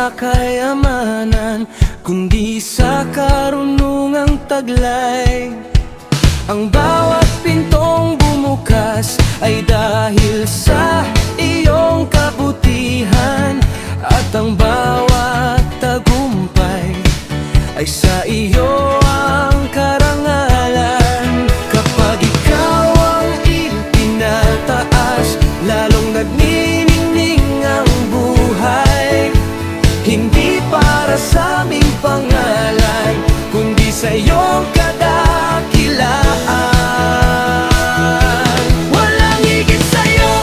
sa kayamanan, kundi sa karunungang taglay. Ang bawat pintong bumukas ay dahil sa iyong kabutihan, at ang bawat tagumpay ay sa iyo ang karangalan. Kapag ikaw ang itinataas, lalong nagniningning ang buhay. Hindi para sa aming pangalan, kundi sa iyong kadakilaan. Walang higit sa'yo,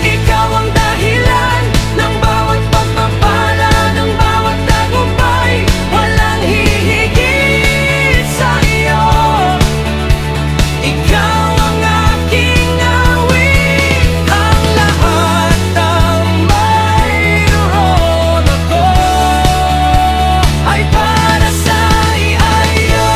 ikaw ang dahilan ng bawat pagpapala, ng bawat tagumpay. Walang hihigit sa iyo, ikaw ang aking awit. Ang lahat ng mayroon ako ay para sa iyo.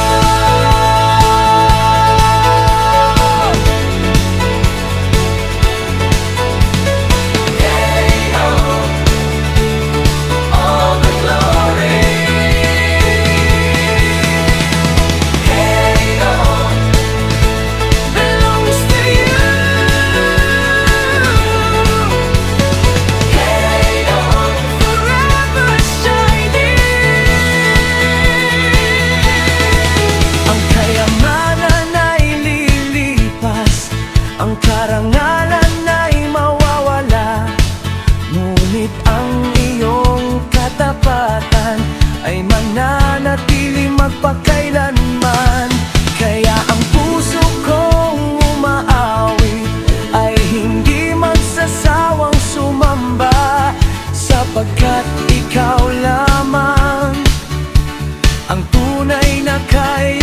All the glory, belongs to you. Forever shining. Ang kayamanan ay lilipas, ang karangalan ay mawawala, ngunit ang iyong katapatan ay mananatili magpakailanman. Kaya ang puso kong umaawit ay hindi magsasawang sumamba, sapagkat ikaw lamang ang tunay na kaya